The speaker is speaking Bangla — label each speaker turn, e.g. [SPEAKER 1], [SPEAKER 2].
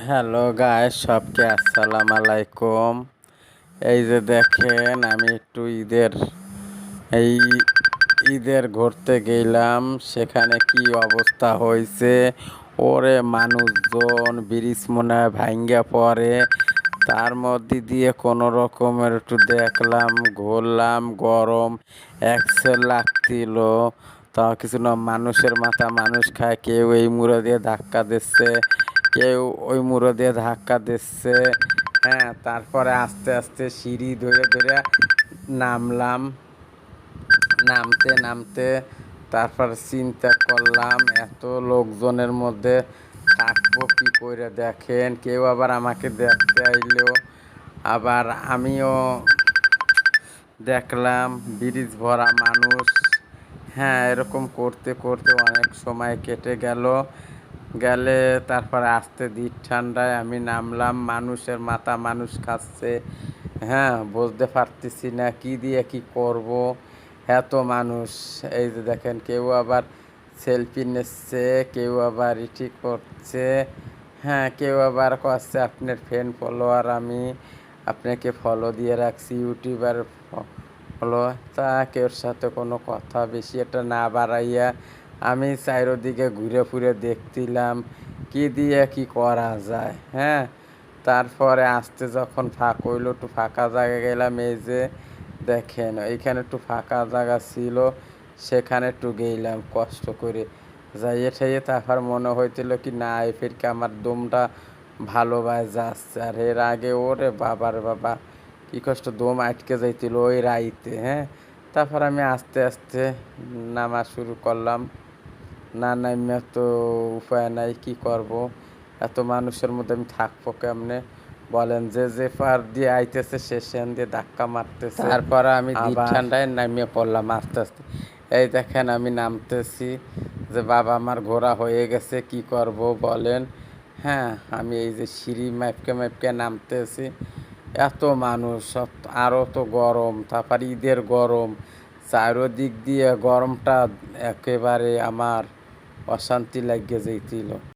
[SPEAKER 1] হ্যালো গাইস, সবকে আসসালাম আলাইকুম। এই যে দেখেন, আমি একটু এই ঈদের ঘুরতে গেলাম। সেখানে কি অবস্থা হয়েছে! ওরে মানুষজন, ব্রিজ মনে হয় ভাঙ্গা পড়ে। তার মধ্যে দিয়ে কোনো রকমের একটু দেখলাম, ঘুরলাম। গরম এক্সেল লাগছিল। তাও কিছু না, মানুষের মাথা মানুষ খায়। কেউ এই মুড়ো দিয়ে ধাক্কা দিচ্ছে, কেউ ওই মুড়ো দিয়ে ধাক্কা দিচ্ছে। হ্যাঁ, তারপরে আস্তে আস্তে সিঁড়ি ধরে ধরে নামলাম। নামতে নামতে তারপর চিন্তা করলাম, এত লোকজনের মধ্যে থাকবো কি করে। দেখেন, কেউ আবার আমাকে দেখতে আইলো, আবার আমিও দেখলাম ব্রিজ ভরা মানুষ। হ্যাঁ, এরকম করতে করতে অনেক সময় কেটে গেল। গেলে তারপরে আস্তে ধীর ঠান্ডায় আমি নামলাম। মানুষের মাথা মানুষ খাচ্ছে। হ্যাঁ, বুঝতে পারতেছি না কি দিয়ে কি করব। এত মানুষ! এই যে দেখেন, কেউ আবার সেলফি নিচ্ছে, কেউ আবার ইটি করছে। হ্যাঁ, কেউ আবার করছে আপনার ফ্রেন্ড ফলোয়ার, আমি আপনাকে ফলো দিয়ে রাখছি, ইউটিউবার ফলো। তা কেউর সাথে কোনো কথা বেশি একটা না বাড়াইয়া আমি চারিদিকে ঘুরে ফুরে দেখছিলাম কি দিয়ে কি করা যায়। হ্যাঁ, তারপরে আসতে যখন ফাঁক হইলো, একটু ফাঁকা জায়গা গেলাম। এই যে দেখেন, এইখানে একটু ফাঁকা জায়গা ছিল, সেখানে একটু গেলাম কষ্ট করে। যাইয়ে ঠাইয়ে তারপর মনে হয়েছিল কি না, এই ফেরকে আমার দমটা ভালোভাবে যাচ্ছে। আর এর আগে ওরে বাবার বাবা, কি কষ্ট, দম আটকে যাইছিল ওই রাইতে। হ্যাঁ, তারপর আমি আস্তে আস্তে নামা শুরু করলাম। না নামিয়া তো উপায় নাই, কি করব। এত মানুষের মধ্যে আমি থাকবো কেমনে বলেন। যে যে পার দিয়ে আইতেছে সে সেন দিয়ে ধাক্কা মারতেছে। তারপর আমি দ্বীপ ঠান্ডায় নামিয়ে পড়লাম আস্তে আস্তে। এই দেখেন, আমি নামতেছি। যে বাবা, আমার ঘোরা হয়ে গেছে, কি করব বলেন। হ্যাঁ, আমি এই যে সিঁড়ি মাপকে মাপকে নামতেছি। এত মানুষ, আরও তো গরম, তারপর ঈদের গরম, চারোদিক দিয়ে গরমটা একেবারে আমার অশান্তি লাগিয়ে যাইছিল।